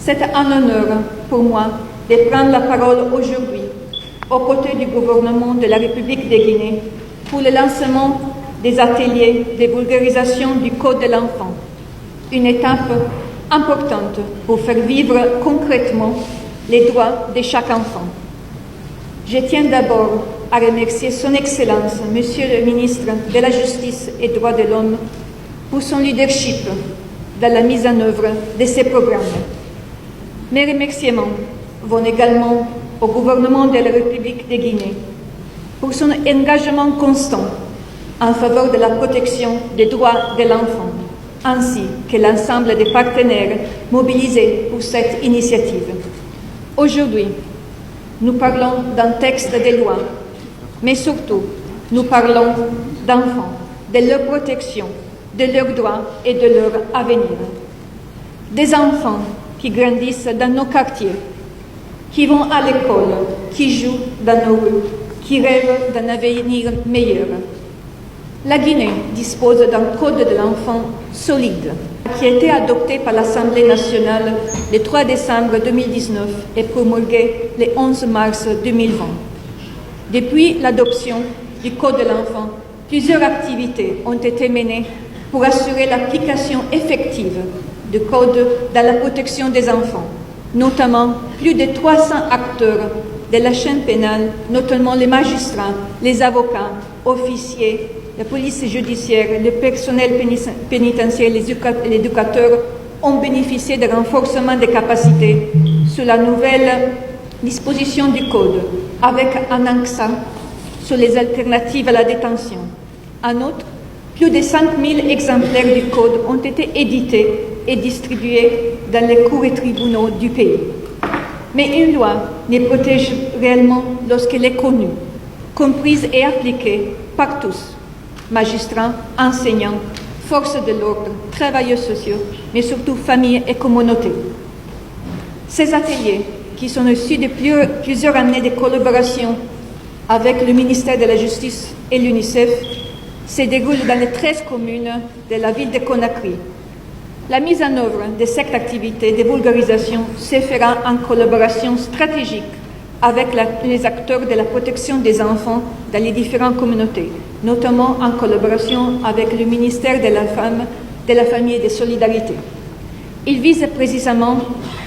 C'est un honneur pour moi de prendre la parole aujourd'hui aux côtés du gouvernement de la République de Guinée pour le lancement des ateliers de vulgarisation du Code de l'enfant, une étape importante pour faire vivre concrètement les droits de chaque enfant. Je tiens d'abord à remercier Son Excellence, Monsieur le ministre de la Justice et des Droits de l'Homme, pour son leadership dans la mise en œuvre de ces programmes. Mes remerciements vont également au gouvernement de la République de Guinée pour son engagement constant en faveur de la protection des droits de l'enfant, ainsi que l'ensemble des partenaires mobilisés pour cette initiative. Aujourd'hui, nous parlons d'un texte de loi, mais surtout, nous parlons d'enfants, de leur protection, de leurs droits et de leur avenir. Des enfants qui grandissent dans nos quartiers, qui vont à l'école, qui jouent dans nos rues, qui rêvent d'un avenir meilleur. La Guinée dispose d'un code de l'enfant solide qui a été adopté par l'Assemblée nationale le 3 décembre 2019 et promulgué le 11 mars 2020. Depuis l'adoption du code de l'enfant, plusieurs activités ont été menées pour assurer l'application effective du code dans la protection des enfants, notamment plus de 300 acteurs de la chaîne pénale, notamment les magistrats, les avocats, officiers, la police judiciaire, le personnel pénitentiaire, les éducateurs ont bénéficié de renforcement des capacités sous la nouvelle disposition du Code, avec un accent sur les alternatives à la détention. En outre, plus de 5000 exemplaires du Code ont été édités et distribués dans les cours et tribunaux du pays. Mais une loi ne protège réellement lorsqu'elle est connue, comprise et appliquée par tous, magistrats, enseignants, forces de l'ordre, travailleurs sociaux, mais surtout familles et communautés. Ces ateliers, qui sont issus de plusieurs années de collaboration avec le ministère de la Justice et l'UNICEF, se déroulent dans les 13 communes de la ville de Conakry. La mise en œuvre de cette activité de vulgarisation se fera en collaboration stratégique avec les acteurs de la protection des enfants dans les différentes communautés, notamment en collaboration avec le ministère de la Femme, de la Famille et de Solidarité. Il vise précisément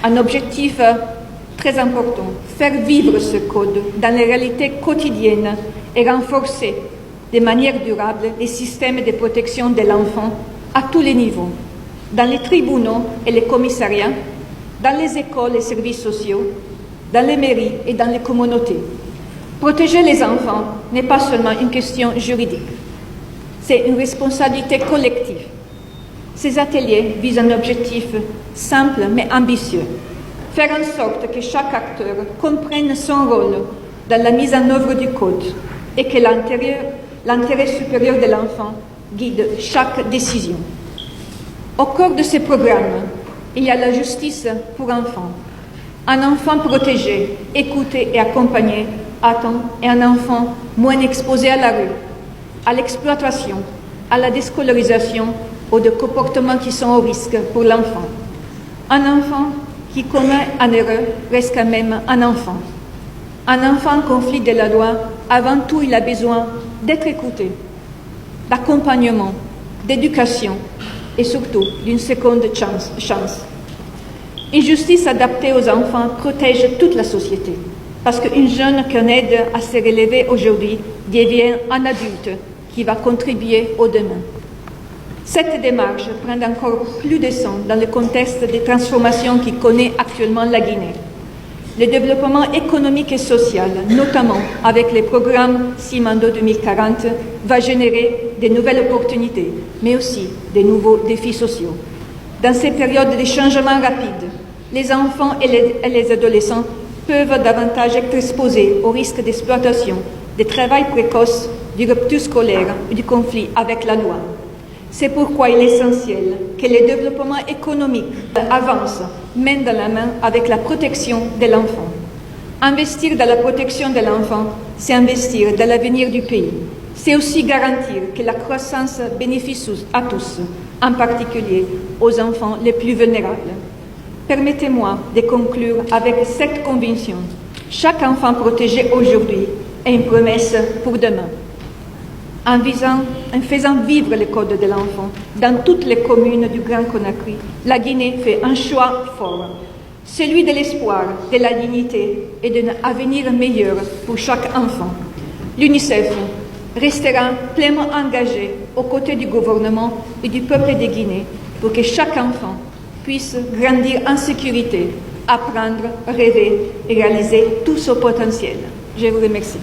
un objectif très important, faire vivre ce code dans les réalités quotidiennes et renforcer de manière durable les systèmes de protection de l'enfant à tous les niveaux, dans les tribunaux et les commissariats, dans les écoles et services sociaux, dans les mairies et dans les communautés. Protéger les enfants n'est pas seulement une question juridique, c'est une responsabilité collective. Ces ateliers visent un objectif simple mais ambitieux, faire en sorte que chaque acteur comprenne son rôle dans la mise en œuvre du code et que l'intérêt supérieur de l'enfant guide chaque décision. Au cœur de ce programme, il y a la justice pour enfants. Un enfant protégé, écouté et accompagné à temps et un enfant moins exposé à la rue, à l'exploitation, à la déscolarisation ou de comportements qui sont au risque pour l'enfant. Un enfant qui commet une erreur reste quand même un enfant. Un enfant en conflit de la loi, avant tout, il a besoin d'être écouté, d'accompagnement, d'éducation et surtout d'une seconde chance. Une justice adaptée aux enfants protège toute la société, parce qu'une jeune qu'on aide à se relever aujourd'hui devient un adulte qui va contribuer au demain. Cette démarche prend encore plus de sens dans le contexte des transformations qui connaît actuellement la Guinée. Le développement économique et social, notamment avec les programmes Simando 2040, va générer de nouvelles opportunités, mais aussi de nouveaux défis sociaux. Dans ces périodes de changements rapides, les enfants et les adolescents peuvent davantage être exposés au risque d'exploitation, de travail précoce, de rupture scolaire et du conflit avec la loi. C'est pourquoi il est essentiel que le développement économique avance main dans la main avec la protection de l'enfant. Investir dans la protection de l'enfant, c'est investir dans l'avenir du pays. C'est aussi garantir que la croissance bénéficie à tous, en particulier aux enfants les plus vulnérables. Permettez-moi de conclure avec cette conviction. Chaque enfant protégé aujourd'hui est une promesse pour demain. En faisant vivre le Code de l'enfant dans toutes les communes du Grand Conakry, la Guinée fait un choix fort, celui de l'espoir, de la dignité et d'un avenir meilleur pour chaque enfant. L'UNICEF restera pleinement engagé aux côtés du gouvernement et du peuple de Guinée pour que chaque enfant puisse grandir en sécurité, apprendre, rêver et réaliser tout son potentiel. Je vous remercie.